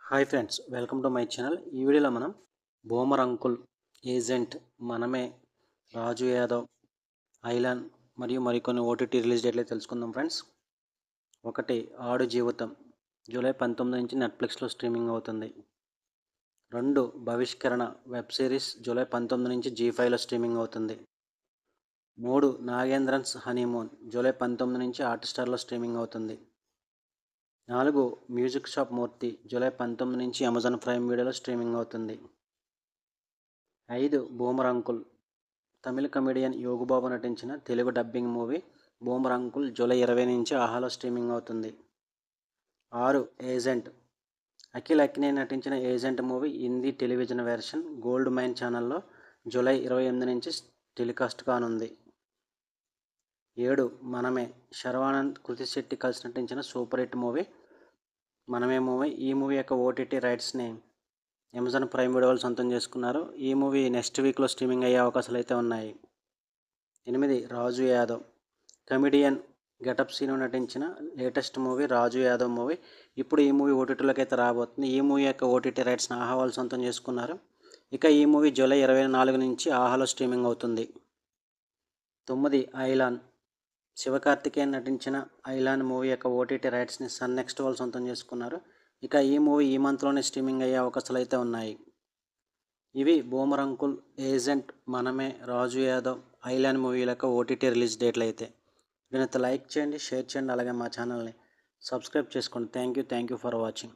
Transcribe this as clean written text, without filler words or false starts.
Hi friends, welcome to my channel. ఈ వీడియోలో మనం బూమర్ అంకుల్, ఏజెంట్, మనమే, రాజు యాదవ్, ఐలాన్ మరియు మరికొన్ని ఓటీటీ రిలీజ్ డేట్లు తెలుసుకుందాం ఫ్రెండ్స్. 1. ఆడు జీవితం జూలై 19 నుంచి నెట్ఫ్లిక్స్లో స్ట్రీమింగ్ అవుతుంది. 2. భవిష్కరణ వెబ్ సిరీస్ జూలై 19 నుంచి జీ5లో స్ట్రీమింగ్ అవుతుంది. 3. నాగేంద్రన్స్ హనీమూన్ జూలై 19 నుంచి హాట్స్టార్లో స్ట్రీమింగ్ అవుతుంది. 4. మ్యూజిక్ షాప్ మూర్తి జూలై 19 నుంచి అమెజాన్ ప్రైమ్ వీడియోలో స్ట్రీమింగ్ అవుతుంది. 5. బూమర్ అంకుల్ తమిళ కమెడియన్ యోగుబాబు నటించిన Telugu dubbing movie boomer uncle July 20 నుంచి ఆహాలో స్ట్రీమింగ్ అవుతుంది. 6. ఏజెంట్ అఖిల్ అక్కినేని నటించిన agent movie Hindi television version gold mine ఛానల్లో జూలై 28 నుంచి టెలికాస్ట్ కానుంది. 7. మనమే శర్వానంద్, కృతి శెట్టి కలిసి నటించిన సూపర్ హిట్ మూవీ మనమే మూవీ. ఈ మూవీ యొక్క ఓటీటీ రైట్స్ని అమెజాన్ ప్రైమ్ వీడియో వాళ్ళు సొంతం చేసుకున్నారు. ఈ మూవీ నెక్స్ట్ వీక్లో స్ట్రీమింగ్ అయ్యే అవకాశాలు అయితే ఉన్నాయి. 8. రాజు యాదవ్ కమెడియన్ గెటప్ సీను నటించిన లేటెస్ట్ మూవీ రాజు యాదవ్ మూవీ. ఇప్పుడు ఈ మూవీ ఓటీటీలోకి అయితే రాబోతుంది. ఈ మూవీ యొక్క ఓటీటీ రైట్స్ని ఆహా వాళ్ళు సొంతం చేసుకున్నారు. ఇక ఈ మూవీ జూలై 24 నుంచి ఆహాలో స్ట్రీమింగ్ అవుతుంది. 9. ఐలాన్ శివకార్తికేయన్ నటించిన ఐలాన్ మూవీ యొక్క ఓటీటీ రైట్స్ని సన్ నెక్స్ట్ వాళ్ళు సొంతం చేసుకున్నారు. ఇక ఈ మూవీ ఈ మంత్లోనే స్ట్రీమింగ్ అయ్యే అవకాశాలు అయితే ఉన్నాయి. ఇవి బూమర్ అంకుల్, ఏజెంట్, మనమే, రాజు యాదవ్, ఐలాన్ మూవీల యొక్క ఓటీటీ రిలీజ్ డేట్లు అయితే. దీనితో లైక్ చేయండి, షేర్ చేయండి, అలాగే మా ఛానల్ని సబ్స్క్రైబ్ చేసుకోండి. Thank you for watching.